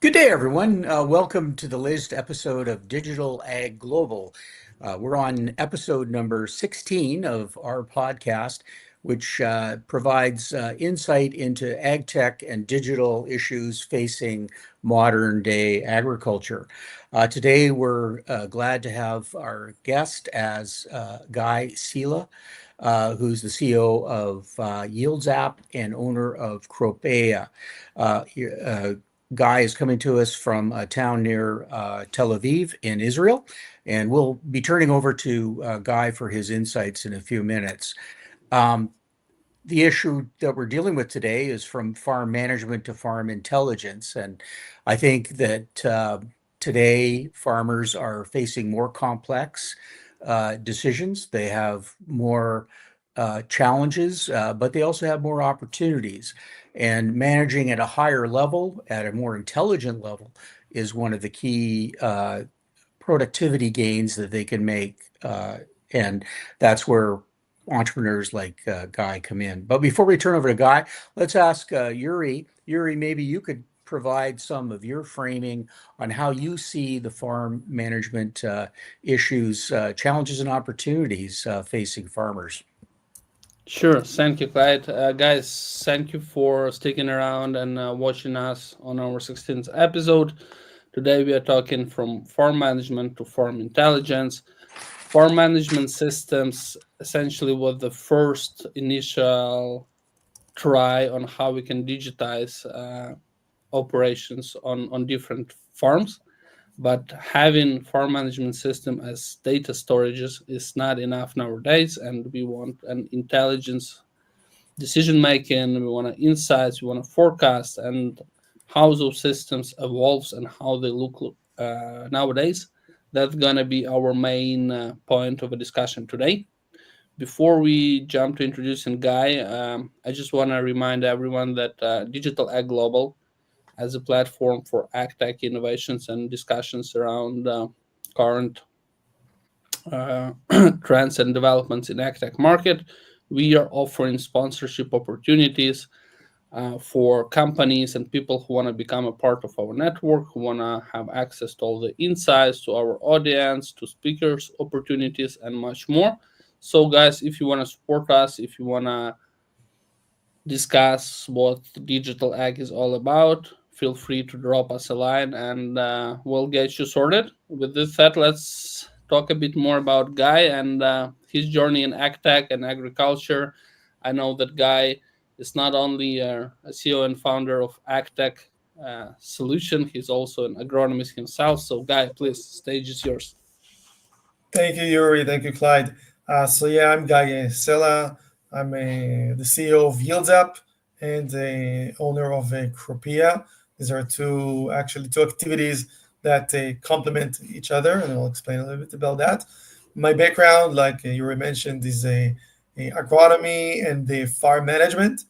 Good day, everyone. Welcome to the latest episode of Digital Ag Global. We're on episode number 16 of our podcast, which provides insight into ag tech and digital issues facing modern day agriculture. Today, we're glad to have our guest as Guy Sela, who's the CEO of yieldsApp and owner of Cropaia. Guy is coming to us from a town near Tel Aviv in Israel, and we'll be turning over to Guy for his insights in a few minutes. The issue that we're dealing with today is from farm management to farm intelligence, and I think that today farmers are facing more complex decisions. They have more challenges, but they also have more opportunities. And managing at a higher level, at a more intelligent level, is one of the key productivity gains that they can make. And that's where entrepreneurs like Guy come in. But before we turn over to Guy, let's ask Yuri. Yuri, maybe you could provide some of your framing on how you see the farm management issues, challenges, and opportunities facing farmers. Sure. Thank you, Clyde. Guys, thank you for sticking around and watching us on our 16th episode. Today, we are talking from farm management to farm intelligence. Farm management systems essentially was the first initial try on how we can digitize operations on different farms. But having farm management system as data storages is not enough nowadays, and we want an intelligence decision making. We want insights. We want to forecast and how those systems evolves and how they look nowadays. That's gonna be our main point of a discussion today. Before we jump to introducing Guy, I just want to remind everyone that Digital Ag Global as a platform for agtech innovations and discussions around current uh, trends and developments in agtech market. We are offering sponsorship opportunities for companies and people who want to become a part of our network, who want to have access to all the insights, to our audience, to speakers opportunities, and much more. So, guys, if you want to support us, if you want to discuss what digital ag is all about, feel free to drop us a line and we'll get you sorted. With this said, let's talk a bit more about Guy and his journey in ag tech and agriculture. I know that Guy is not only a CEO and founder of agtech solution, he's also an agronomist himself. So, Guy, please, stage is yours. Thank you, Yuri. Thank you, Clyde. I'm Guy Sela. I'm the CEO of yieldsApp and the owner of Cropaia. These are two activities that complement each other, and I'll explain a little bit about that. My background, like Yuri mentioned, is a agronomy and the farm management.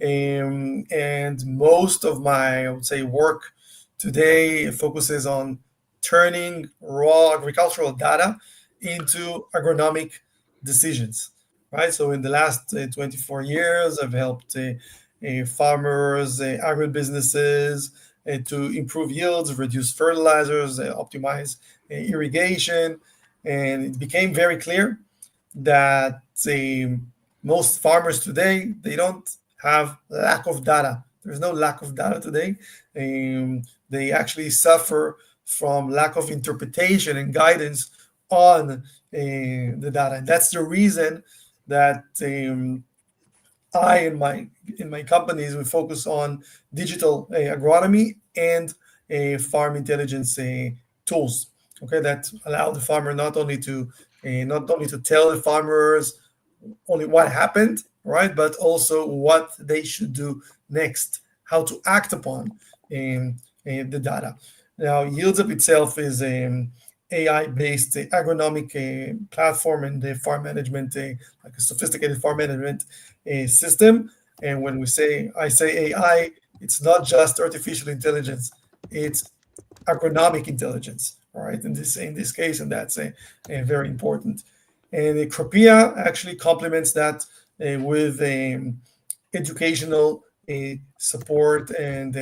And most of my, I would say, work today focuses on turning raw agricultural data into agronomic decisions, right? So in the last 24 years, I've helped farmers, agribusinesses to improve yields, reduce fertilizers, optimize irrigation, and it became very clear that most farmers today they don't have lack of data. There's no lack of data today. They actually suffer from lack of interpretation and guidance on the data. And that's the reason that I and my companies we focus on digital agronomy and farm intelligence tools. Okay, that allow the farmer not only to tell the farmers only what happened, right, but also what they should do next, how to act upon the data. Now, yieldsUp itself is an AI-based agronomic platform and the farm management, like a sophisticated farm management system. And when I say AI, it's not just artificial intelligence; it's agronomic intelligence, all right? In this case, and that's very important. And the Cropaia actually complements that with educational support and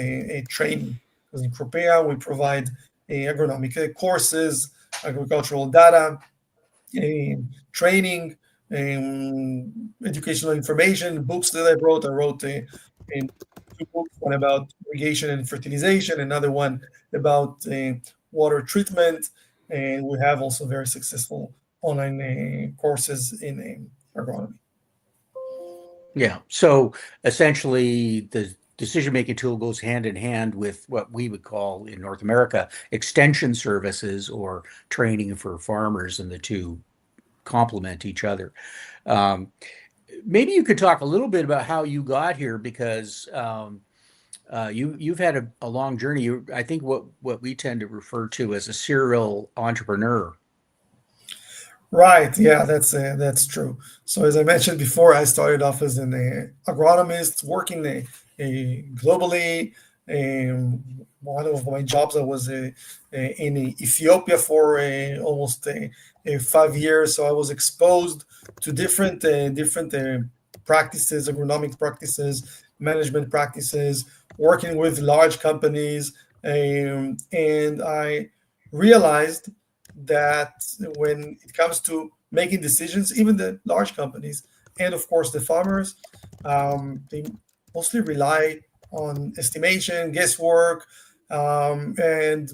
training. because in Cropaia we provide agronomic courses, agricultural data, training, educational information, books that I wrote. I wrote two books, one about irrigation and fertilization, another one about water treatment, and we have also very successful online courses in agronomy. Yeah. So essentially, the decision-making tool goes hand in hand with what we would call in North America extension services or training for farmers, and the two complement each other. Um, Maybe you could talk a little bit about how you got here, because you've had a long journey. I think what we tend to refer to as a serial entrepreneur. Right. Yeah, that's true. So as I mentioned before, I started off as an agronomist working globally. One of my jobs, I was in Ethiopia for almost 5 years. So I was exposed to different practices, agronomic practices, management practices, working with large companies, and I realized that when it comes to making decisions, even the large companies and of course the farmers, they mostly rely on estimation, guesswork, and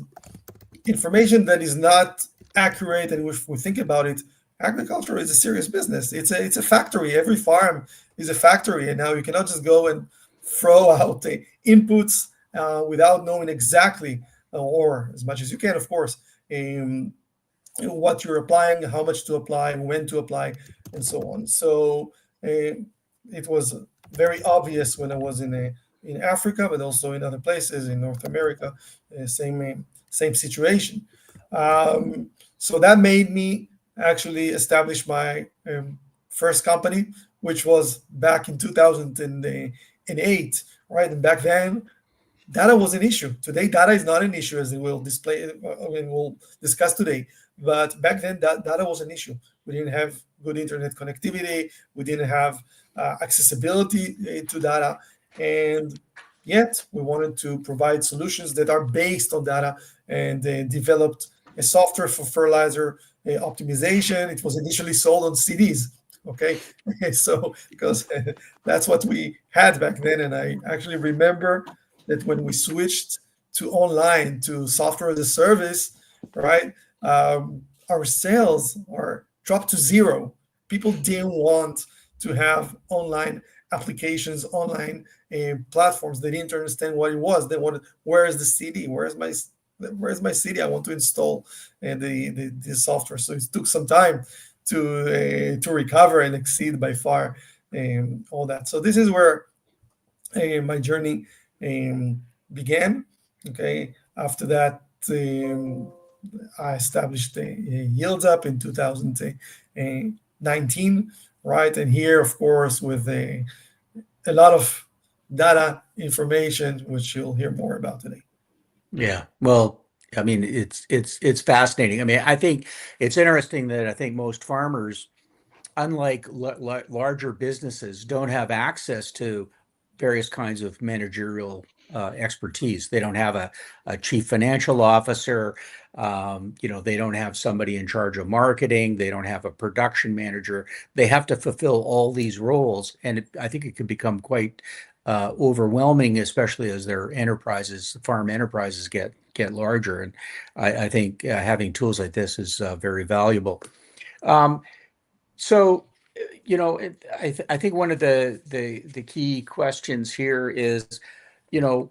information that is not accurate. And if we think about it, agriculture is a serious business. It's a factory. Every farm is a factory, and now you cannot just go and throw out the inputs without knowing exactly, or as much as you can, of course, um, what you're applying, how much to apply, when to apply, and so on. So it was very obvious when I was in Africa, but also in other places in North America, same situation. So that made me actually establish my first company, which was back in 2008, right? And back then, data was an issue. Today, data is not an issue, as we will display. I mean, we'll discuss today. But back then, that data was an issue. We didn't have good internet connectivity. We didn't have accessibility to data, and yet we wanted to provide solutions that are based on data, and developed a software for fertilizer optimization. It was initially sold on CDs. Okay, so because that's what we had back then, and I actually remember that when we switched to online, to software as a service, right, our sales are dropped to zero. People didn't want to have online applications, online platforms. They didn't understand what it was. They wanted, where is the CD? Where's my CD? I want to install the software. So it took some time to recover and exceed by far all that. So this is where my journey began. Okay, after that, I established yieldsApp in 2019, right? And here, of course, with a lot of data information, which you'll hear more about today. Yeah. Well, I mean, it's fascinating. I mean, I think it's interesting that I think most farmers, unlike larger businesses, don't have access to various kinds of managerial expertise. They don't have a chief financial officer. They don't have somebody in charge of marketing. They don't have a production manager. They have to fulfill all these roles, and I think it can become quite overwhelming, especially as their enterprises, farm enterprises, get larger. And I think having tools like this is very valuable. Um, so, I think one of the key questions here is, you know,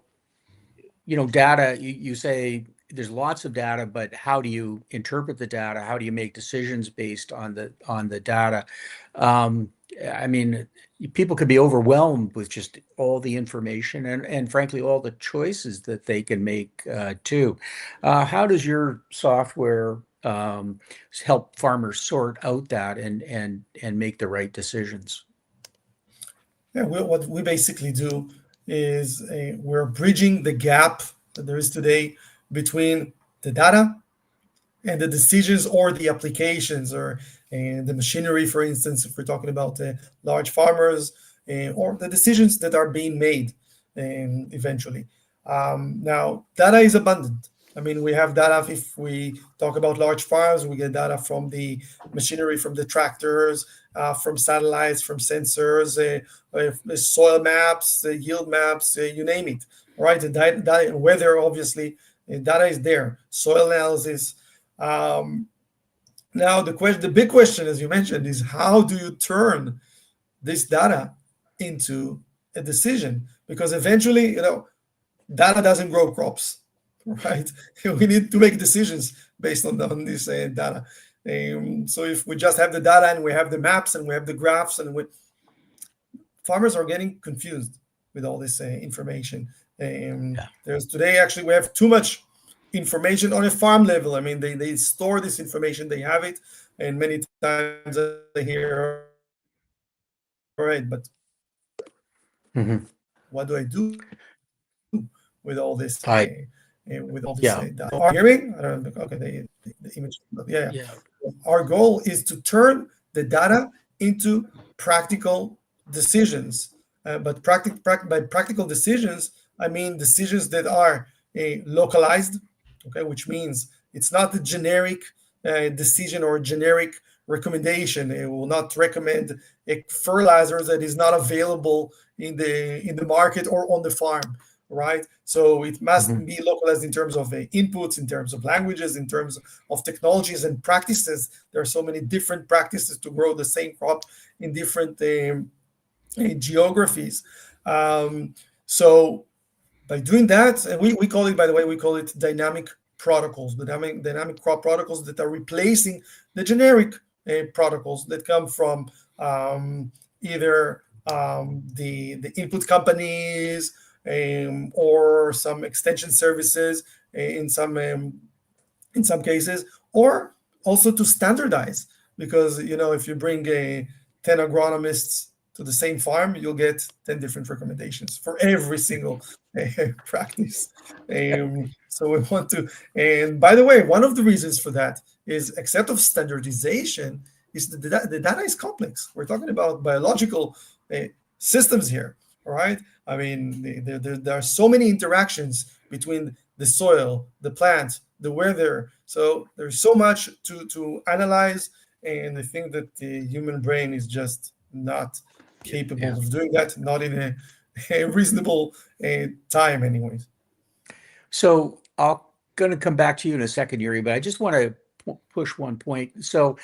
data. You say there's lots of data, but how do you interpret the data? How do you make decisions based on the data? Um, I mean, people could be overwhelmed with just all the information and frankly all the choices that they can make too. How does your software help farmers sort out that and make the right decisions? Yeah, what we basically do is we're bridging the gap that there is today between the data and the decisions, or the applications, or the machinery, for instance, if we're talking about large farmers, or the decisions that are being made eventually. Now, data is abundant. I mean, we have data. If we talk about large farms, we get data from the machinery, from the tractors, from satellites, from sensors, soil maps, yield maps, you name it. Right? The data, weather, obviously, data is there. Soil analysis. Now, the big question, as you mentioned, is how do you turn this data into a decision? Because eventually, data doesn't grow crops, right? We need to make decisions based on this data. So if we just have the data and we have the maps and we have the graphs, and farmers are getting confused with all this information. There's today, actually, we have too much information on a farm level. I mean, they store this information, they have it, and many times I hear, all right, but what do I do with all this data? Are you hearing me? I don't know. Okay, the image. Yeah. Our goal is to turn the data into practical decisions. But by practical decisions, I mean decisions that are localized, okay, which means it's not a generic decision or a generic recommendation. It will not recommend a fertilizer that is not available in the market or on the farm, right? So it must be localized in terms of inputs, in terms of languages, in terms of technologies and practices. There are so many different practices to grow the same crop in different geographies. So by doing that, and we call it, by the way, we call it dynamic protocols, the dynamic crop protocols that are replacing the generic protocols that come from either the input companies or some extension services in some cases, or also to standardize. Because if you bring 10 agronomists to the same farm, you'll get 10 different recommendations for every single practice. So we want to, and by the way, one of the reasons for that is, except of standardization, is the data is complex. We're talking about biological systems here, all right? I mean, there are so many interactions between the soil, the plant, the weather. So there's so much to analyze, and I think that the human brain is just not capable of doing that, not in a reasonable time anyways. So I'm going to come back to you in a second, Yuri, but I just want to push one point. So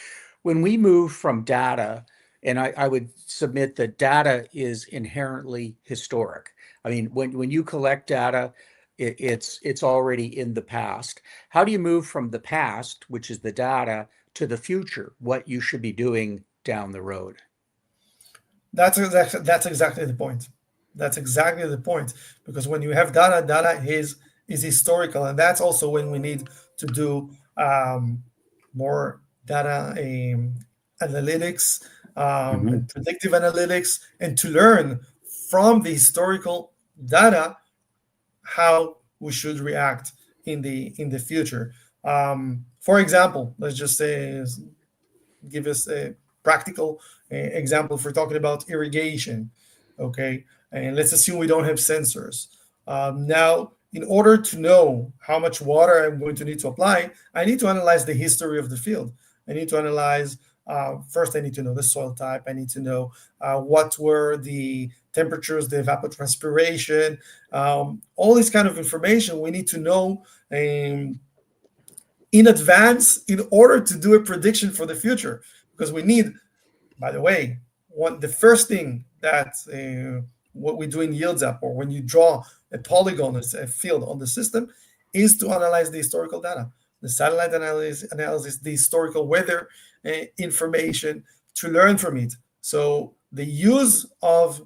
when we move from data, and I would submit that data is inherently historic. I mean, when you collect data, it's already in the past. How do you move from the past, which is the data, to the future, what you should be doing down the road? That's exactly the point. That's exactly the point. Because when you have data is historical, and that's also when we need to do more data analytics and predictive analytics, and to learn from the historical data how we should react in the future. For example, let's just say, give us a practical example. If we're talking about irrigation, okay, and let's assume we don't have sensors. Now, in order to know how much water I'm going to need to apply, I need to analyze the history of the field. I need to analyze, first I need to know the soil type. I need to know what were the temperatures, the evapotranspiration, all this kind of information we need to know in advance in order to do a prediction for the future. Because we need, by the way, the first thing that what we do in yieldsApp, or when you draw a polygon, a field on the system, is to analyze the historical data, the satellite analysis, the historical weather information, to learn from it. So the use of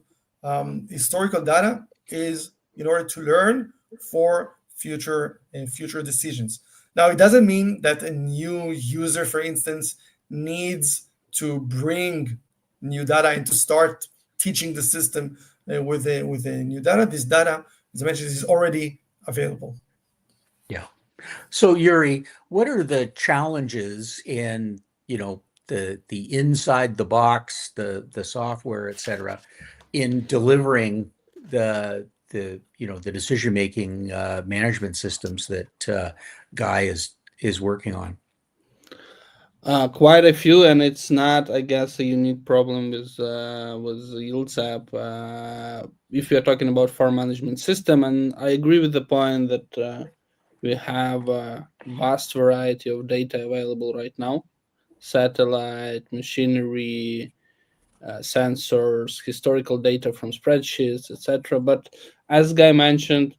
historical data is in order to learn for future decisions. Now, it doesn't mean that a new user, for instance, needs to bring new data and to start teaching the system with a new data. This data, as I mentioned, is already available. Yeah. So Yuri, what are the challenges in, the inside the box, the software, et cetera, in delivering the the decision-making management systems that Guy is working on? Quite a few, and it's not, I guess, a unique problem with yieldsApp. If you're talking about farm management system, and I agree with the point that we have a vast variety of data available right now: satellite, machinery, sensors, historical data from spreadsheets, etc. But as Guy mentioned,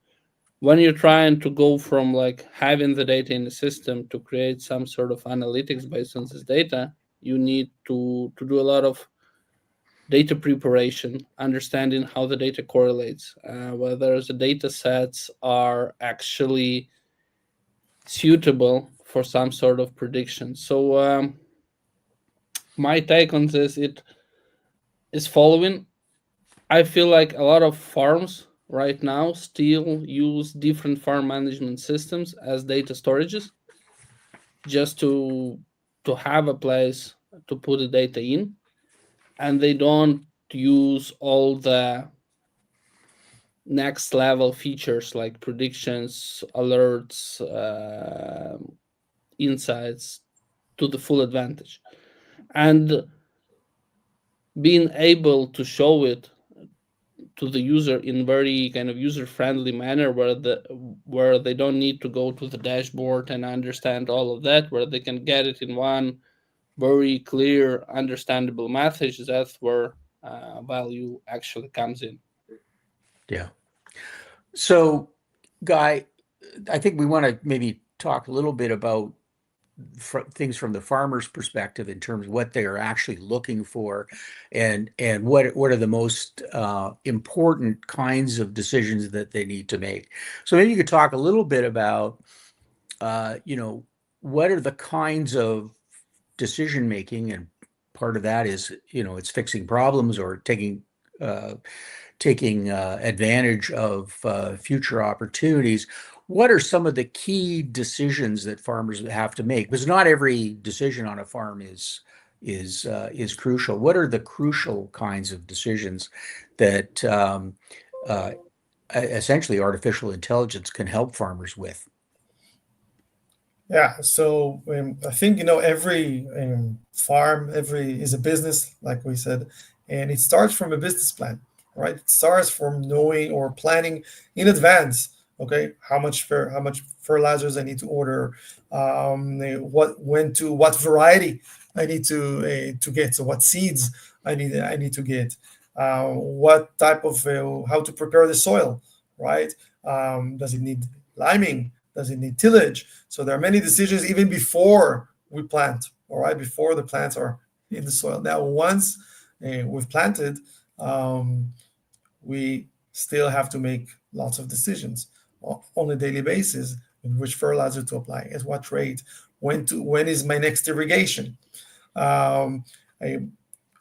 when you're trying to go from like having the data in the system to create some sort of analytics based on this data, you need to do a lot of data preparation, understanding how the data correlates, whether the data sets are actually suitable for some sort of prediction. So my take on this, it is following. I feel like a lot of farms right now still use different farm management systems as data storages, just to have a place to put the data in, and they don't use all the next level features like predictions, alerts, insights to the full advantage. And being able to show it to the user in very kind of user friendly manner, where they don't need to go to the dashboard and understand all of that, where they can get it in one very clear understandable message, that's where value actually comes in. Yeah. So, Guy, I think we want to maybe talk a little bit about things from the farmer's perspective in terms of what they are actually looking for, and what are the most important kinds of decisions that they need to make. So maybe you could talk a little bit about what are the kinds of decision making, and part of that is it's fixing problems or taking advantage of future opportunities. What are some of the key decisions that farmers have to make? Because not every decision on a farm is crucial. What are the crucial kinds of decisions that essentially artificial intelligence can help farmers with? Yeah, so I think every farm, every is a business, like we said, and it starts from a business plan, right? It starts from knowing or planning in advance. Okay, how much fertilizers I need to order, what variety I need to get, so what seeds I need to get, what type of how to prepare the soil, right? Does it need liming? Does it need tillage? So there are many decisions even before we plant, all right, before the plants are in the soil. Now, once we've planted, we still have to make lots of decisions on a daily basis: in which fertilizer to apply, at what rate, when is my next irrigation, um,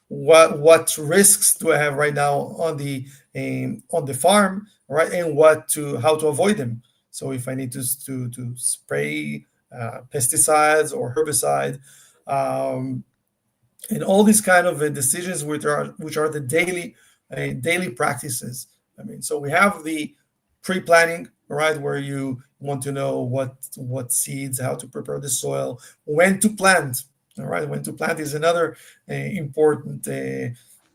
what risks do I have right now on the farm, right, and how to avoid them. So if I need to spray pesticides or herbicide, um, and all these kind of decisions which are the daily practices. I mean, so we have the pre-planning, right, where you want to know what seeds, how to prepare the soil, when to plant. All right, when to plant is another important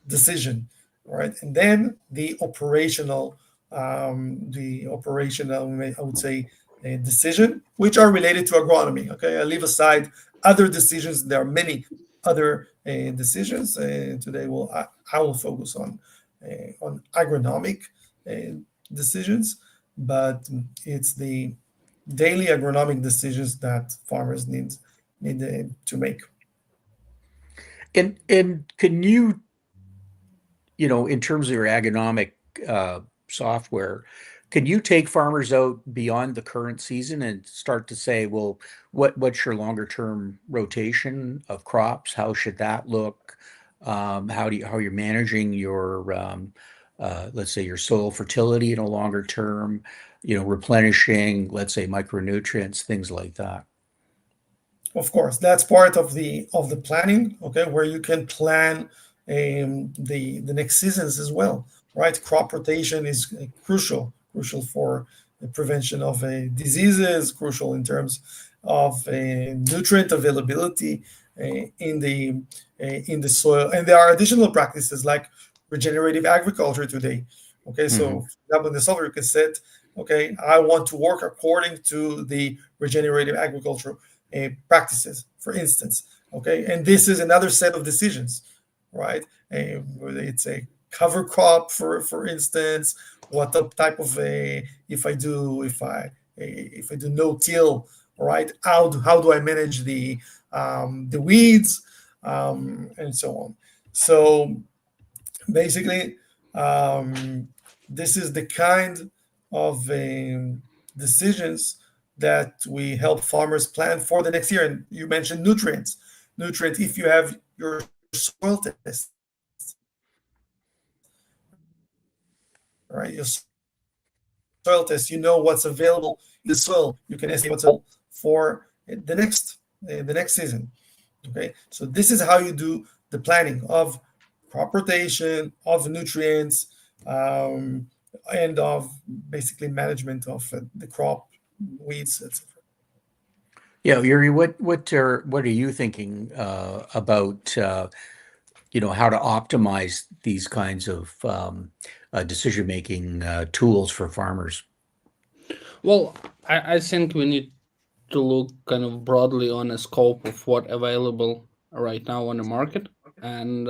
decision, right? And then the operational, I would say, decision, which are related to agronomy. Okay, I leave aside other decisions. There are many other decisions. Today, I will focus on agronomic decisions, but it's the daily agronomic decisions that farmers need to make. And can you, in terms of your agronomic software, can you take farmers out beyond the current season and start to say, well, what's your longer term rotation of crops? How should that look? How you're managing your let's say your soil fertility in a longer term, replenishing, let's say, micronutrients, things like that. Of course, that's part of the planning. Okay, where you can plan the next seasons as well. right? Crop rotation is crucial for the prevention of diseases, crucial in terms of nutrient availability in the soil. And there are additional practices like regenerative agriculture today. Okay, so Hmm. for example, in the software you can set, okay, I want to work according to the regenerative agriculture practices, for instance. Okay, and this is another set of decisions, right? Whether it's a cover crop, for instance, what type of a if I do no till, right? How do I manage the weeds, and so on. So basically, um, this is the kind of decisions that we help farmers plan for the next year. And you mentioned nutrients. Nutrients, if you have your soil test, right? Your soil test, you know what's available in the soil. You can estimate what's available for the next season. Okay, so this is how you do the planning of crop rotation, of nutrients, um, and of basically management of the crop, weeds, etc. Yeah, Yuri, what are you thinking about how to optimize these kinds of decision-making tools for farmers? Well, I think we need to look kind of broadly on a scope of what available right now on the market, and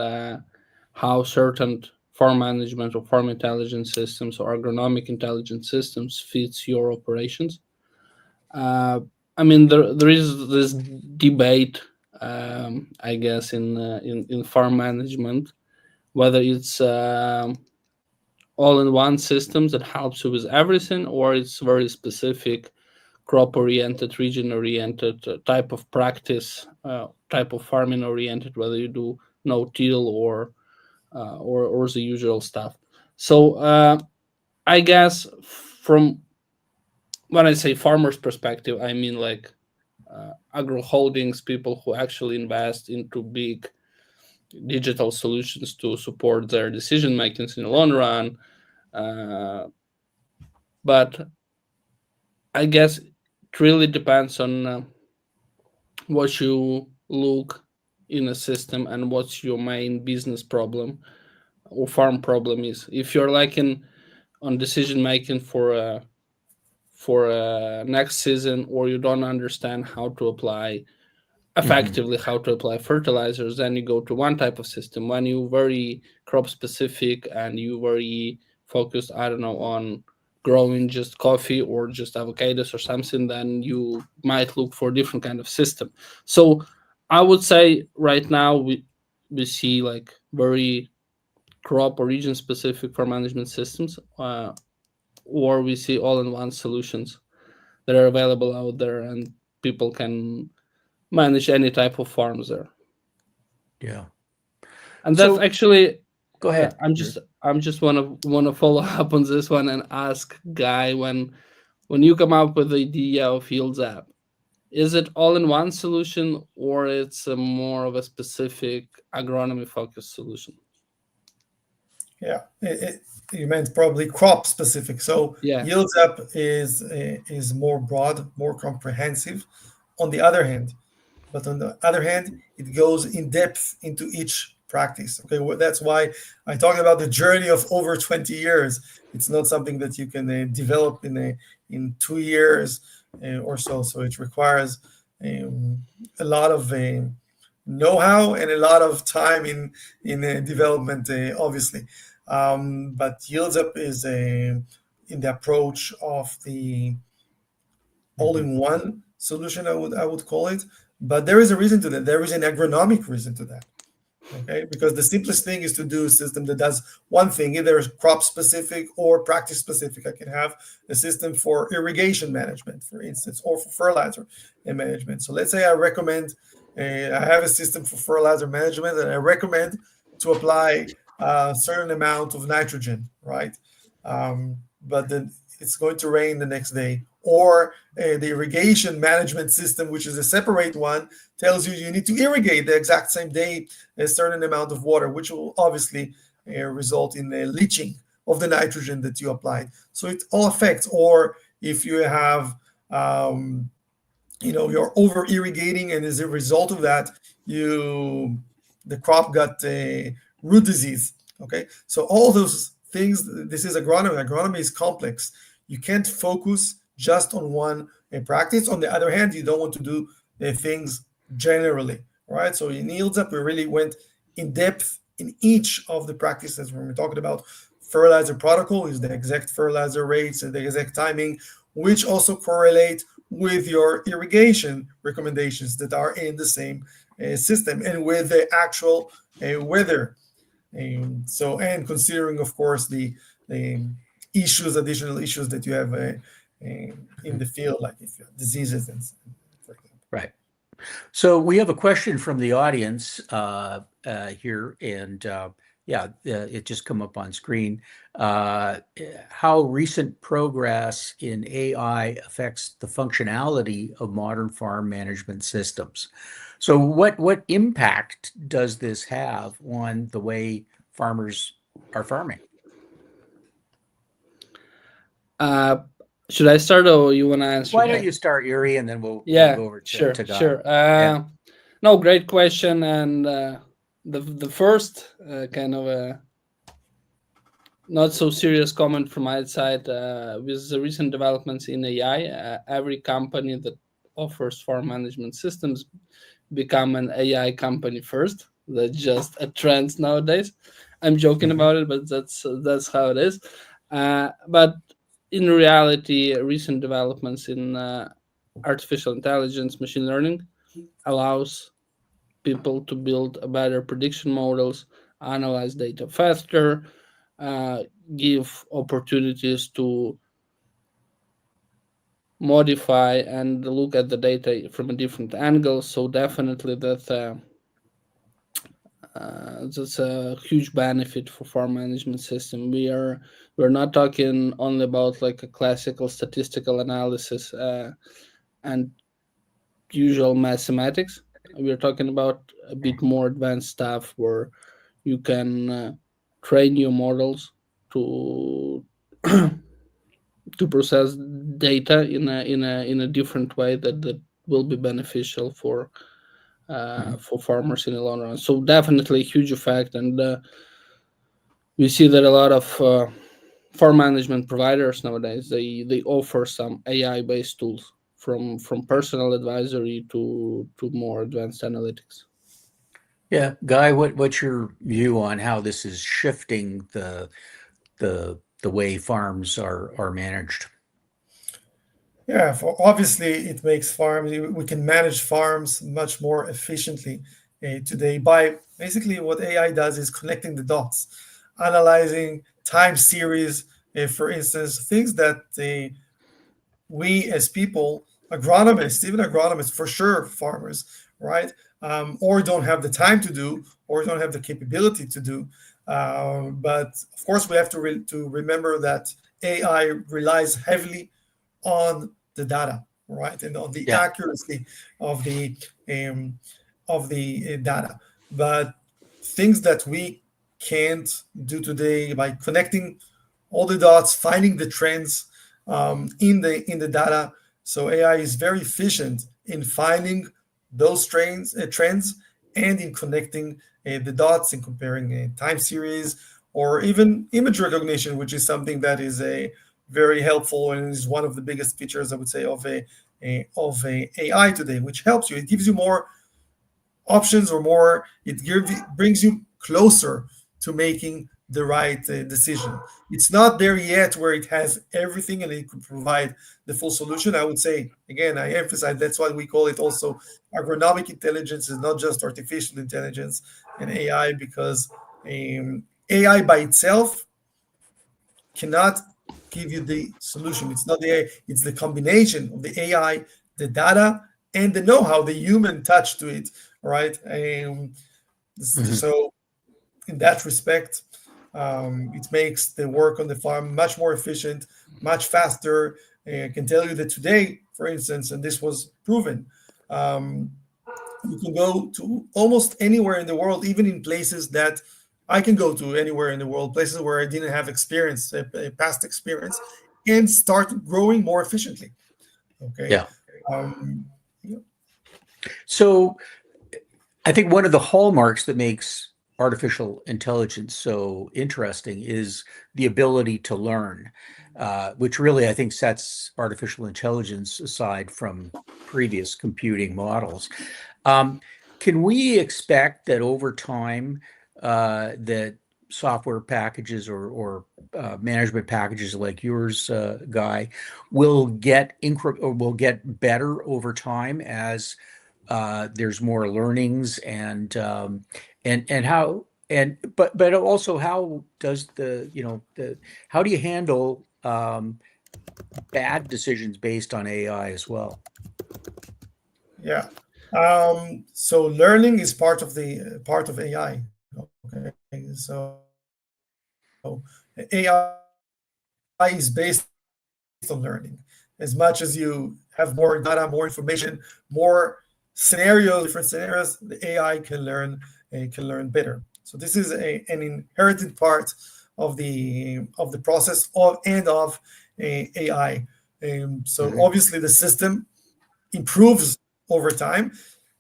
how certain farm management or farm intelligence systems or agronomic intelligence systems fits your operations. Uh, I mean, there is this debate, I guess, in farm management, whether it's all-in-one systems that helps you with everything, or it's very specific crop oriented, region oriented type of practice, type of farming oriented, whether you do no till or the usual stuff. So I guess from when I say farmers perspective, I mean like agro holdings, people who actually invest into big digital solutions to support their decision makings in the long run. uh, but I guess it really depends on what you look in a system and what's your main business problem or farm problem is. If you're like in on decision making for next season, or you don't understand how to apply Hmm. effectively how to apply fertilizers, then you go to one type of system. When you very crop specific and you very focused, I don't know, on growing just coffee or just avocados or something, then you might look for a different kind of system. So I would say right now we see like very crop or region specific for management systems, or we see all-in-one solutions that are available out there, and people can manage any type of farms there. Yeah. And that's So actually go ahead, Yuri. I'm just wanna follow up on this one and ask Guy, when you come up with the idea of yieldsApp, is it all in one solution, or it's a more of a specific agronomy focused solution? Yeah, you meant probably crop specific. So Yeah. yieldsApp is more broad, more comprehensive. On the other hand, but on the other hand, it goes in depth into each practice. Okay, well, that's why I talked about the journey of over 20 years. It's not something that you can develop in 2 years or so. So it requires um, a lot of know-how and a lot of time in development, obviously. But yieldsUp is in the approach of the Hmm. all-in-one solution, I would call it. But there is a reason to that. There is an agronomic reason to that. Okay, because the simplest thing is to do a system that does one thing, either crop specific or practice specific. I can have a system for irrigation management, for instance, or for fertilizer management. So let's say I have a system for fertilizer management, and I recommend to apply a certain amount of nitrogen, right? But then it's going to rain the next day. Or the irrigation management system, which is a separate one, tells you you need to irrigate the exact same day a certain amount of water, which will obviously result in leaching of the nitrogen that you applied. So it all affects. Or if you have you're over irrigating, and as a result of that, the crop got a root disease. Okay, so all those things. This is agronomy. Agronomy is complex. You can't focus just on one practice. On the other hand, you don't want to do things generally, right? So in yieldsApp, we really went in depth in each of the practices when we're talking about fertilizer protocol, is the exact fertilizer rates and the exact timing, which also correlate with your irrigation recommendations that are in the same system, and with the actual weather. And considering, of course, the additional issues that you have in the field, like if you have diseases and for example. Right. So we have a question from the audience here, and it just come up on screen. How recent progress in AI affects the functionality of modern farm management systems? So what impact does this have on the way farmers are farming? Should I start, or you want to answer? Why don't you start, Yuri, and then we'll go over sure, to Guy. sure. Yeah. No, great question. And the first kind of a not so serious comment from my side, with the recent developments in AI, every company that offers farm management systems become an AI company first. That's just a trend nowadays. I'm joking about it, but that's how it is. But in reality, recent developments in artificial intelligence, machine learning, allows people to build a better prediction models, analyze data faster, give opportunities to modify and look at the data from a different angle. So definitely that's a huge benefit for farm management system. We're not talking only about like a classical statistical analysis and usual mathematics. We're talking about a bit more advanced stuff where you can train your models to to process data in a different way that will be beneficial for farmers in the long run. So definitely a huge effect, and we see that a lot of farm management providers nowadays they offer some AI based tools from personal advisory to more advanced analytics. Yeah, Guy, what's your view on how this is shifting the way farms are managed? Yeah, obviously it makes farms, we can manage farms much more efficiently today by basically what AI does is connecting the dots, analyzing time series, for instance, things that we as people, agronomists, even agronomists, for sure, farmers, right, or don't have the time to do, or don't have the capability to do. But of course, we have to remember that AI relies heavily on the data, right, and on the Yeah. accuracy of the data. But things that we can't do today by connecting all the dots, finding the trends in the data. So AI is very efficient in finding those trends and in connecting the dots and comparing time series or even image recognition, which is something that is a very helpful and is one of the biggest features, I would say, of a AI today, which helps you. It gives you more options, or more. Brings you closer to making the right decision. It's not there yet where it has everything and it could provide the full solution. I would say, again, I emphasize that's why we call it also agronomic intelligence, is not just artificial intelligence and AI, because AI by itself cannot give you the solution. It's not the AI, it's the combination of the AI, the data, and the know-how, the human touch to it, right? So in that respect, it makes the work on the farm much more efficient, much faster. I can tell you that today, for instance, and this was proven, you can go to almost anywhere in the world, even in places that I can go to anywhere in the world, places where I didn't have experience, a past experience, and start growing more efficiently. Okay. Yeah. Um, yeah. So I think one of the hallmarks that makes artificial intelligence so interesting is the ability to learn, which really I think sets artificial intelligence aside from previous computing models. Um, can we expect that over time that software packages or management packages like yours, Guy, will get or will get better over time as there's more learnings and how but also how does the how do you handle bad decisions based on AI as well? Yeah. So learning is part of AI. Okay. So AI is based on learning. As much as you have more data, more information, more scenarios, different scenarios, the AI can learn better. So this is an inherited part of the process of AI. So Mhm. obviously the system improves over time.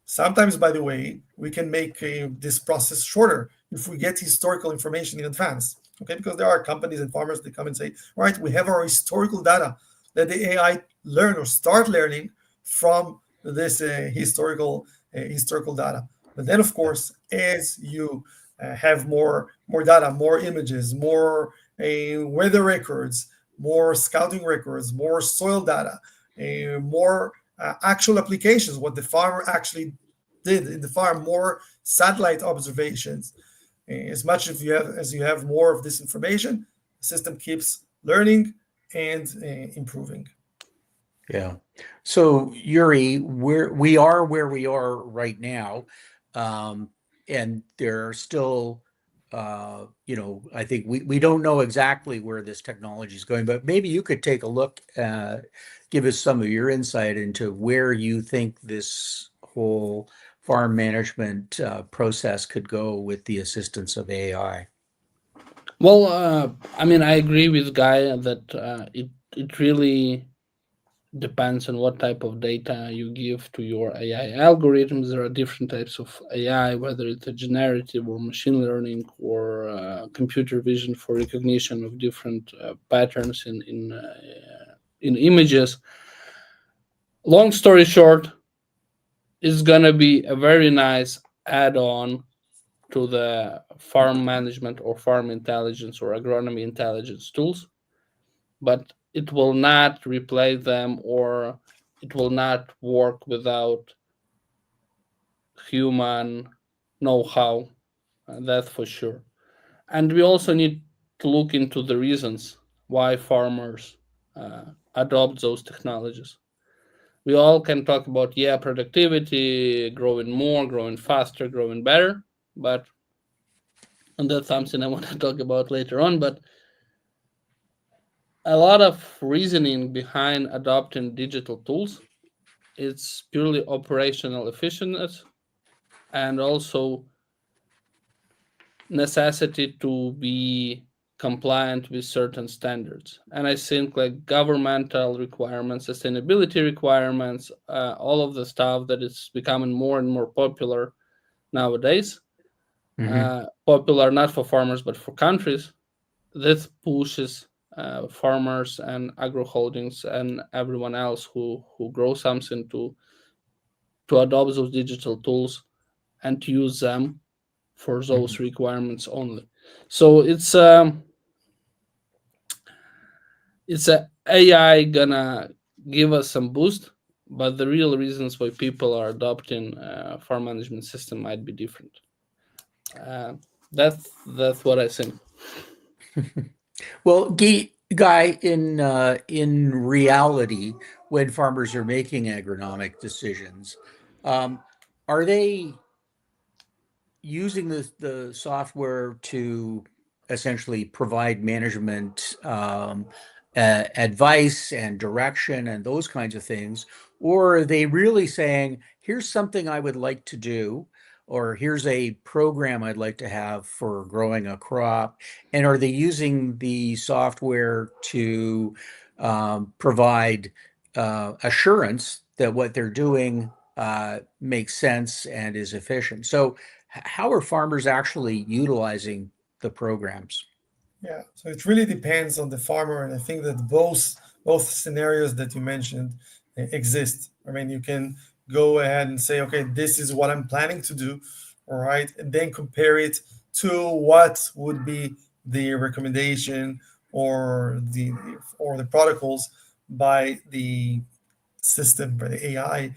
Sometimes, by the way, we can make this process shorter if we get historical information in advance. Okay, because there are companies and farmers that come and say, all right, we have our historical data. Let the AI learn or start learning from this historical data. But then, of Yeah. course, as you have more data, more images, more weather records, more scouting records, more soil data, more actual applications, what the farmer actually did in the farm, more satellite observations. As much as you have more of this information, the system keeps learning and improving. Yeah. So Yuri, we are where we are right now, um, and there are still, I think we don't know exactly where this technology is going, but maybe you could take a look, give us some of your insight into where you think this whole farm management process could go with the assistance of AI. Well, I mean, I agree with Guy that it really depends on what type of data you give to your AI algorithms. There are different types of AI, whether it's a generative or machine learning or computer vision for recognition of different patterns in images. Long story short, it's gonna be a very nice add-on to the farm management or farm intelligence or agronomy intelligence tools, but it will not replace them or it will not work without human know-how, that's for sure. And we also need to look into the reasons why farmers adopt those technologies. We all can talk about, yeah, productivity, growing more, growing faster, growing better, but and that's something I want to talk about later on. But a lot of reasoning behind adopting digital tools, it's purely operational efficiency and also necessity to be compliant with certain standards. And I think like governmental requirements, sustainability requirements, all of the stuff that is becoming more and more popular nowadays, Hmm. popular not for farmers but for countries, this pushes farmers and agro holdings and everyone else who grow something to adopt those digital tools and to use them for Hmm. those requirements only. So it's a AI gonna give us some boost, but the real reasons why people are adopting farm management system might be different. Uh, that's what I think. Well, Guy, in reality, when farmers are making agronomic decisions, um, are they using the software to essentially provide management advice and direction and those kinds of things, or are they really saying, "Here's something I would like to do," or here's a program I'd like to have for growing a crop? And are they using the software to provide assurance that what they're doing makes sense and is efficient? So how are farmers actually utilizing the programs? Yeah, so it really depends on the farmer, and I think that both scenarios that you mentioned exist. I mean, you can go ahead and say, okay, this is what I'm planning to do, all right, and then compare it to what would be the recommendation or the protocols by the system, by the AI,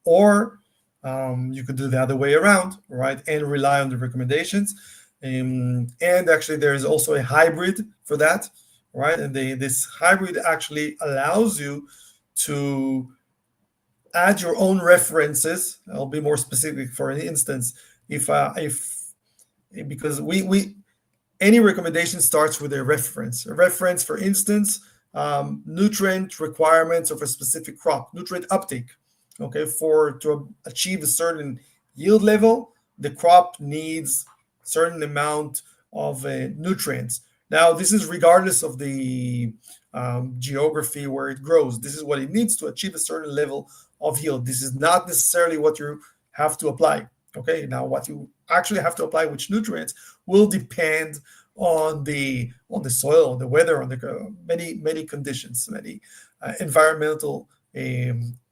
or you could do the other way around, right, and rely on the recommendations. And actually, there is also a hybrid for that, right? And this hybrid actually allows you to add your own references. I'll be more specific. For an instance, if because we any recommendation starts with a reference. A reference, for instance, nutrient requirements of a specific crop, nutrient uptake. Okay, to achieve a certain yield level, the crop needs certain amount of nutrients. Now, this is regardless of the geography where it grows. This is what it needs to achieve a certain level of yield. This is not necessarily what you have to apply. Okay, now what you actually have to apply, which nutrients, will depend on the soil, on the weather, on the many conditions, many environmental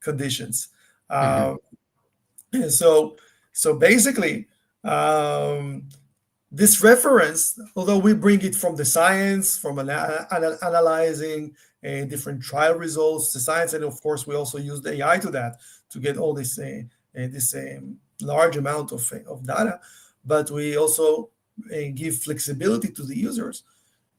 conditions. Mhm. So basically, this reference, although we bring it from the science, from analyzing different trial results, the science, and of course we also use the AI to that to get all this large amount of data, but we also give flexibility to the users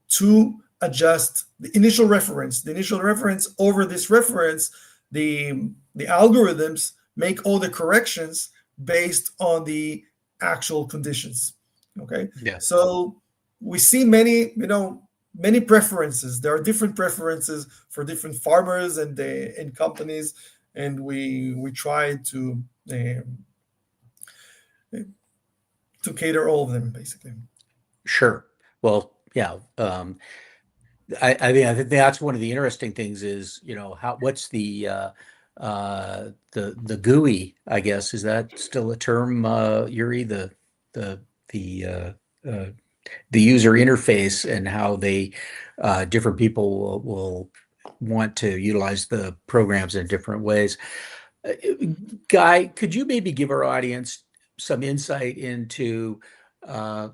to adjust the initial reference. The initial reference over this reference, the algorithms make all the corrections based on the actual conditions. Okay, Yeah. so we see many preferences. There are different preferences for different farmers and companies, and we try to cater all of them basically. Sure. Well, yeah. I mean, I think that's one of the interesting things is, what's the GUI, I guess, is that still a term, Yuri, the the uh, the user interface and how they different people will want to utilize the programs in different ways. Uh, Guy, could you maybe give our audience some insight into,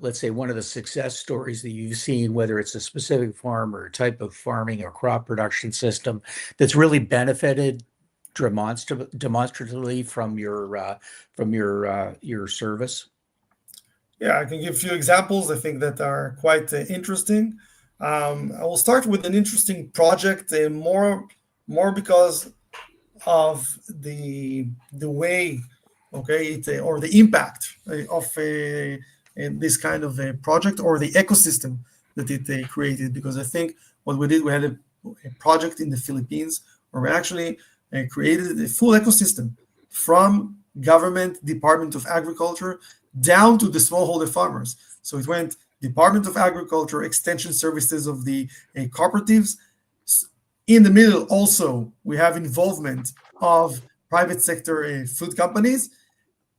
let's say, one of the success stories that you've seen, whether it's a specific farm or a type of farming or crop production system that's really benefited demonstratively from your service? Yeah, I can give a few examples I think that are quite interesting. I will start with an interesting project, more because of the way, okay, or the impact of in this kind of a project, or the ecosystem that it created. Because I think what we did, we had a project in the Philippines where we actually created a full ecosystem from government Department of Agriculture down to the smallholder farmers. So it went Department of Agriculture, extension services of the cooperatives. In the middle, also, we have involvement of private sector food companies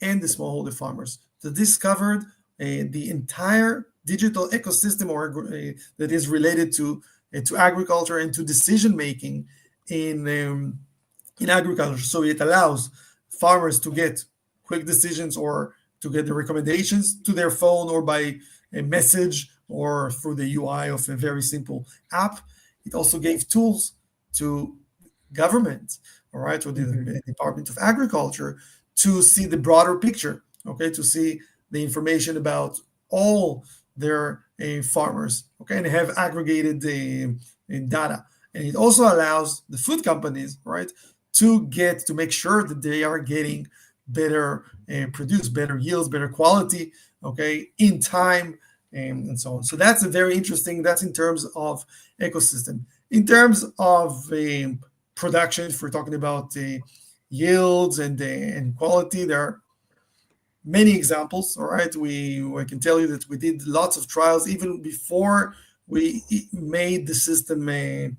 and the smallholder farmers. So this covered the entire digital ecosystem that is related to agriculture and to decision making in agriculture. So it allows farmers to get quick decisions or to get the recommendations to their phone or by a message or through the UI of a very simple app. It also gave tools to government, all right, or Mhm. the Department of Agriculture to see the broader picture, okay, to see the information about all their farmers, okay, and have aggregated the data. And it also allows the food companies, right, to make sure that they are getting better produce better yields, better quality, okay, in time, and so on. So that's a very interesting. That's in terms of ecosystem. In terms of production, if we're talking about yields and quality, there many examples. All right, I can tell you that we did lots of trials even before we made the system a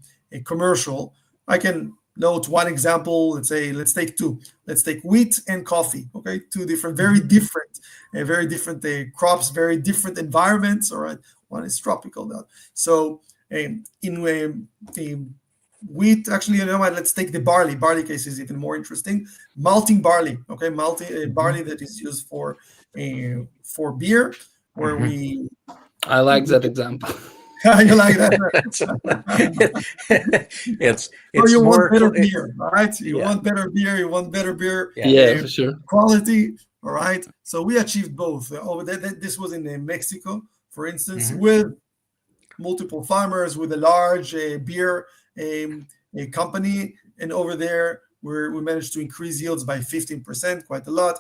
commercial. I can note one example. Let's take two. Let's take wheat and coffee. Okay, two different, very different crops, very different environments. All right, one is tropical now. So in wheat, actually, you know what? Let's take the barley. Barley case is even more interesting. Malting barley. Okay, malting barley that is used for beer, where Mhm. we I like that example. you like that. It's So it's you want more better beer, all right? You yeah, want better beer. You want better beer yeah, Yeah, uh, for sure. quality, all right? So we achieved both. This was in Mexico, for instance, mhm, with multiple farmers, with a large beer um, a company, and over there we managed to increase yields by 15%, quite a lot.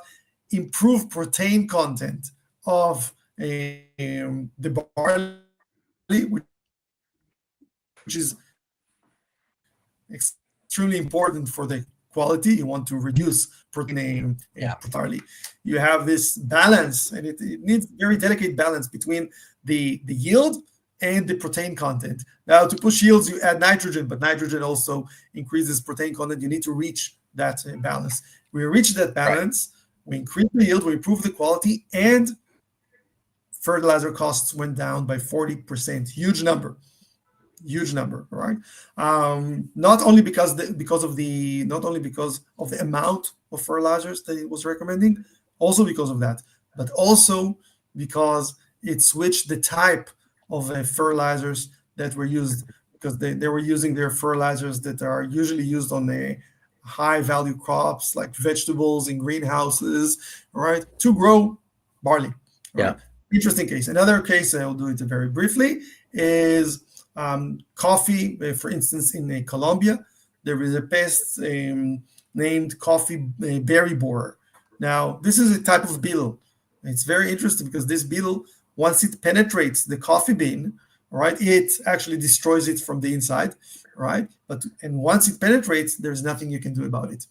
Improve protein content of the barley, which is extremely important for the quality. You want to reduce protein barley. yeah, You have this balance, and it needs very delicate balance between the yield and the protein content. Now, to push yields, you add nitrogen, but nitrogen also increases protein content. You need to reach that balance. We reach that right, balance. We increase the yield. We improve the quality, and fertilizer costs went down by 40%. Huge number, right? Not only not only because of the amount of fertilizers that it was recommending, also because of that, but also because it switched the type of fertilizers that were used, because they were using their fertilizers that are usually used on the high value crops like vegetables in greenhouses, right, to grow barley, yeah, right? Interesting case. Another case, I'll do it very briefly, is coffee. For instance, in Colombia, there is a pest named coffee berry borer. Now, this is a type of beetle. It's very interesting because this beetle, once it penetrates the coffee bean, right, it actually destroys it from the inside, right? And once it penetrates, there's nothing you can do about it.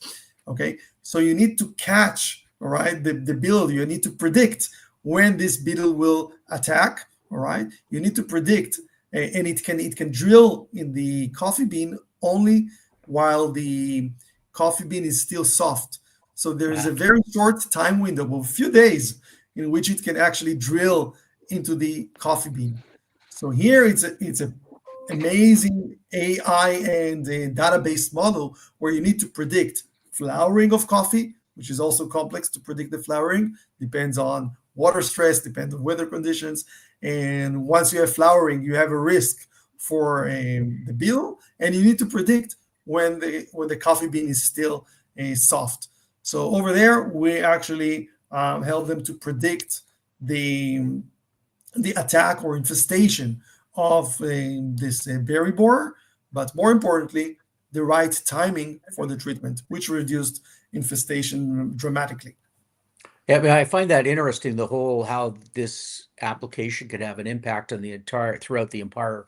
Okay, so you need to catch, all right, the beetle. You need to predict when this beetle will attack. All right, you need to predict, and it can drill in the coffee bean only while the coffee bean is still soft. So there is ah, a very short time window of a few days in which it can actually drill into the coffee bean. So here it's a amazing AI and a database model where you need to predict flowering of coffee, which is also complex to predict the flowering, depends on water stress, depends on weather conditions. And once you have flowering, you have a risk for the beetle, and you need to predict when the coffee bean is still soft. So over there, we actually help them to predict the the attack or infestation of this berry borer, but more importantly, the right timing for the treatment, which reduced infestation dramatically. yeah. I mean, I find that interesting. The whole how this application could have an impact on the entire throughout the entire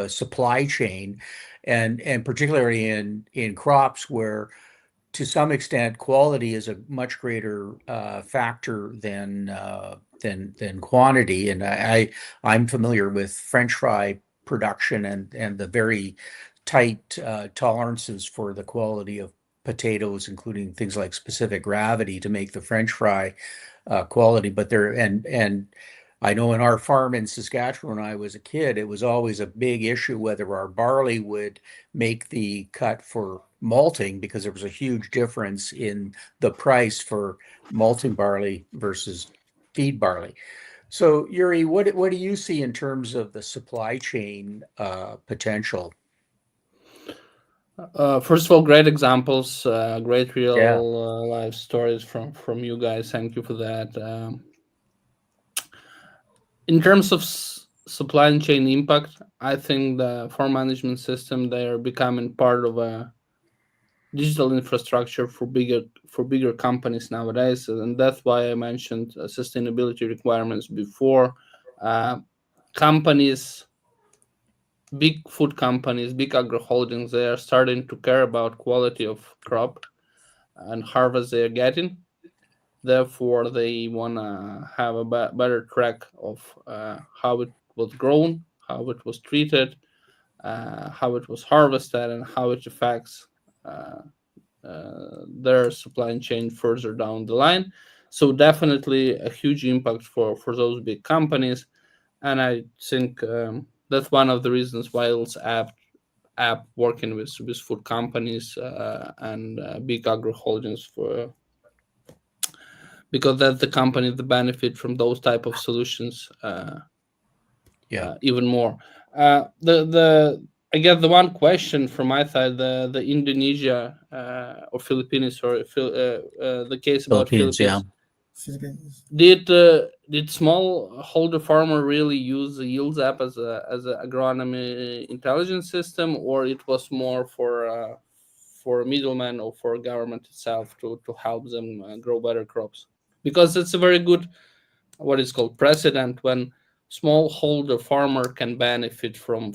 supply chain, and particularly in crops where to some extent, quality is a much greater factor than quantity. And I'm familiar with French fry production and the very tight tolerances for the quality of potatoes, including things like specific gravity to make the French fry quality. But there and I know in our farm in Saskatchewan when I was a kid, it was always a big issue whether our barley would make the cut for malting because there was a huge difference in the price for malting barley versus feed barley. So Yuri, what do you see in terms of the supply chain potential? First of all, great examples, great Yeah, real life stories from you guys. Thank you for that. In terms of supply chain impact, I think the farm management system, they are becoming part of a digital infrastructure for bigger companies nowadays, and that's why I mentioned sustainability requirements before. Uh, Companies, big food companies, big agro holdings, they are starting to care about quality of crop and harvest they are getting. Therefore, they want to have a better track of how it was grown, how it was treated, how it was harvested, and how it affects their supply chain further down the line. So definitely a huge impact for those big companies, and I think that's one of the reasons why yieldsApp working with food companies and big agro holdings for, because that's the company that benefit from those type of solutions Yeah. even more. The I guess the one question from my side, the Indonesia or Philippines, or the case about Philippines. Yeah. Philippines, Philippines. did smallholder farmer really use the yieldsApp as a agronomy intelligence system, or it was more for middlemen or for government itself to help them grow better crops? Because it's a very good, what is called, precedent when smallholder farmer can benefit from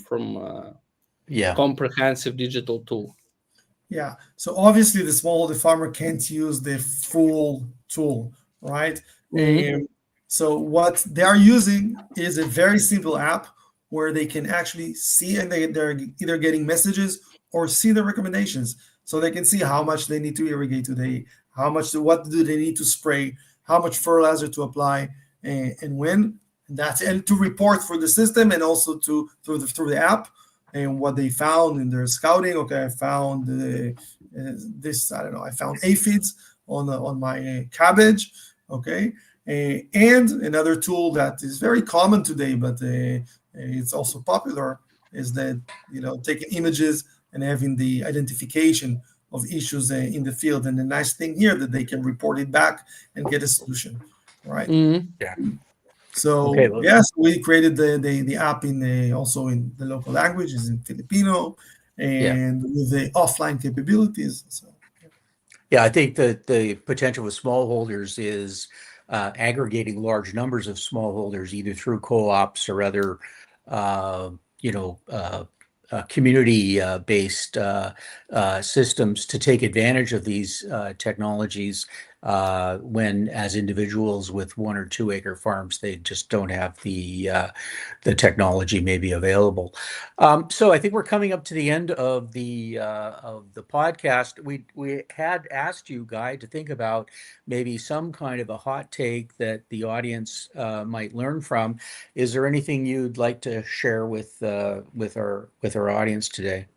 Yeah. comprehensive digital tool. Yeah. So obviously, the smallholder farmer can't use the full tool, right? Hmm. So what they are using is a very simple app where they can actually see, and they're either getting messages or see the recommendations. So they can see how much they need to irrigate today, what do they need to spray, how much fertilizer to apply, and when. And that's, and to report for the system, and also to through the app, and what they found in their scouting. Okay, I found this. I don't know. I found aphids on my cabbage. Okay, and another tool that is very common today, but it's also popular, is that, taking images and having the identification of issues in the field. And the nice thing here, that they can report it back and get a solution, right? Hmm. Yeah. Okay. So Well, yes, we created the app in also in the local languages, in Filipino, yeah. and with the offline capabilities. So Yeah, I think that the potential with smallholders is aggregating large numbers of smallholders, either through co-ops or other, uh, you know, community-based systems to take advantage of these technologies when, as individuals with 1 or 2 acre farms, they just don't have the technology maybe available. So I think we're coming up to the end of the podcast. We had asked you, Guy, to think about maybe some kind of a hot take that the audience might learn from. Is there anything you'd like to share with our audience today?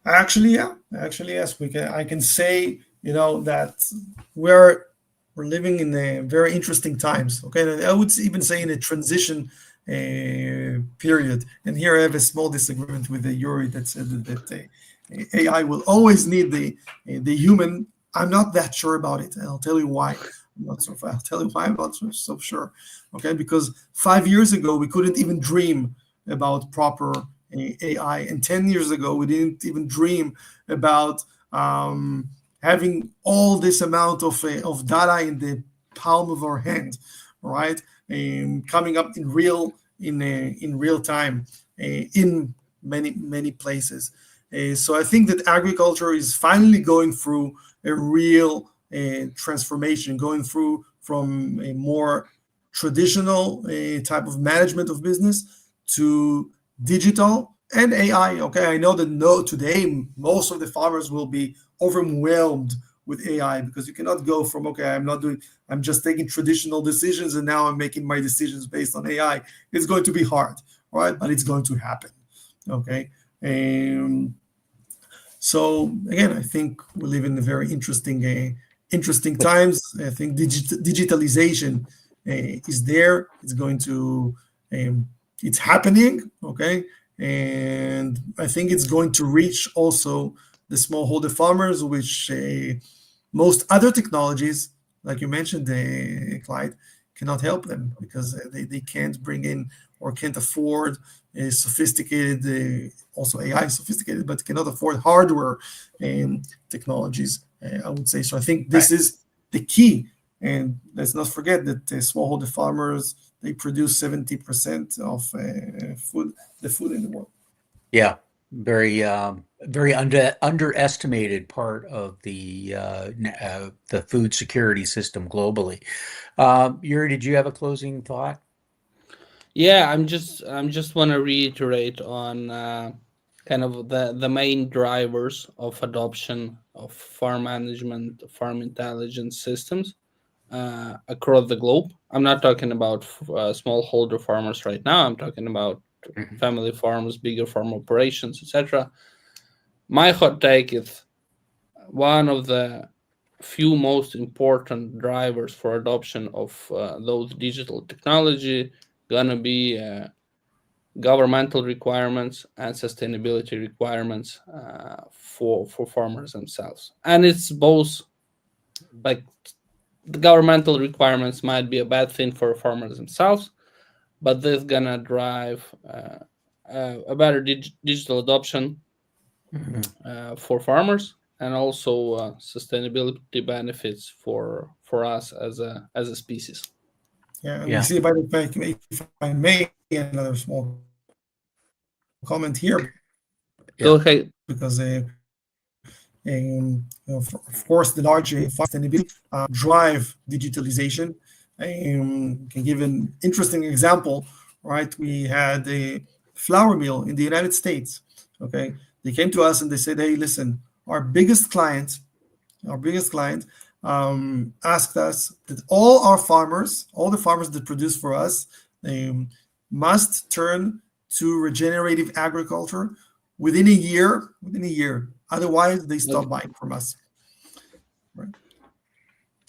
actually, yeah, actually, yes, we can. I can say, that we're we're living in a very interesting times. Okay, and I would even say in a transition period. And here I have a small disagreement with the Yuri that said that AI will always need the human. I'm not that sure about it, and I'll tell you why. I'll tell you why I'm not so sure. Okay, because 5 years ago we couldn't even dream about proper AI, and 10 years ago we didn't even dream about having all this amount of data in the palm of our hand, right? Coming up in real time in many places. So I think that agriculture is finally going through a real transformation, going through from a more traditional type of management of business to digital and AI. Okay, I know that today most of the farmers will be overwhelmed with AI, because you cannot go from, okay, I'm just taking traditional decisions and now I'm making my decisions based on AI. It's going to be hard, right? But it's going to happen. Okay. So again, I think we live in a very interesting times. I think digitalization is there. It's going to, it's happening. Okay, and I think it's going to reach also the smallholder farmers, which most other technologies, like you mentioned, Clyde, cannot help them, because they can't bring in or can't afford sophisticated, also AI sophisticated, but cannot afford hardware technologies, I would say. So I think Right. this is the key. And let's not forget that smallholder farmers, they produce 70% of the food in the world. Yeah, very very underestimated part of the food security system globally. Yuri, did you have a closing thought? Yeah, I'm just want to reiterate on kind of the main drivers of adoption of farm management, farm intelligence systems across the globe. I'm not talking about smallholder farmers right now. I'm talking about Mhm. family farms, bigger farm operations, etc. My hot take is one of the few most important drivers for adoption of those digital technology gonna be governmental requirements and sustainability requirements for farmers themselves. And it's both, like, the governmental requirements might be a bad thing for farmers themselves, but this gonna drive a better digital adoption Mhm. for farmers, and also sustainability benefits for us as a species. Yeah, and we Yeah, see, by the way, if I may, another small comment here, yeah, Go ahead. because of course, the large sustainability drive digitalization. Can give an interesting example, right? We had a flour mill in the United States. Okay, they came to us and they said, "Hey, listen, our biggest client, our biggest client, asked us that all the farmers that produce for us, um, must turn to regenerative agriculture within a year. Within a year, otherwise they stop Okay. buying from us." Right?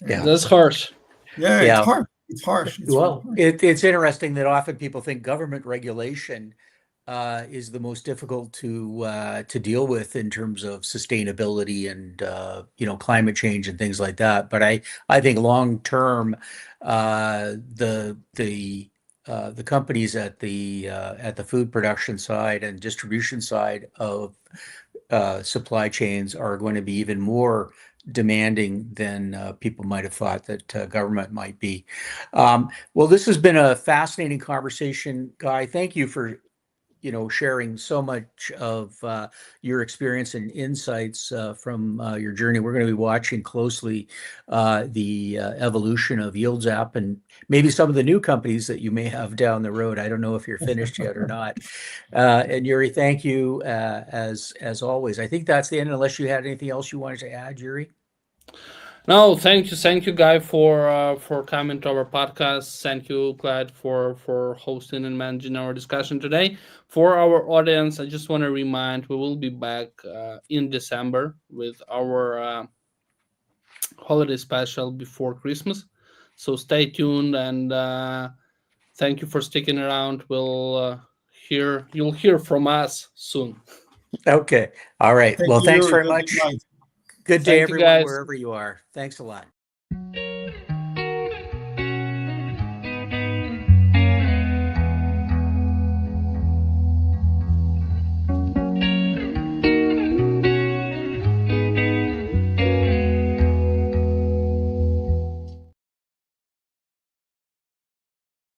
yeah, And That's harsh. yeah, it's yeah. hard. It's harsh. It's really Well, hard. it's interesting that often people think government regulation is the most difficult to deal with in terms of sustainability and climate change and things like that. But I think long term, the companies at the food production side and distribution side of supply chains are going to be even more demanding than people might have thought that government might be. Well, this has been a fascinating conversation, Guy. Thank you for sharing so much of your experience and insights from your journey. We're going to be watching closely the evolution of yieldsApp and maybe some of the new companies that you may have down the road. I don't know if you're finished yet or not. And Yuri, thank you as always. I think that's the end, unless you had anything else you wanted to add, Yuri. No, thank you, Guy, for coming to our podcast. Thank you, Clyde, for hosting and managing our discussion today. For our audience, I just want to remind we will be back in December with our holiday special before Christmas. So stay tuned, and thank you for sticking around. You'll hear from us soon. Okay. All right. Thank Well, thanks you. very Thank you, much. Mike. Good day, Thank you, everyone, guys. wherever you are. Thanks a lot.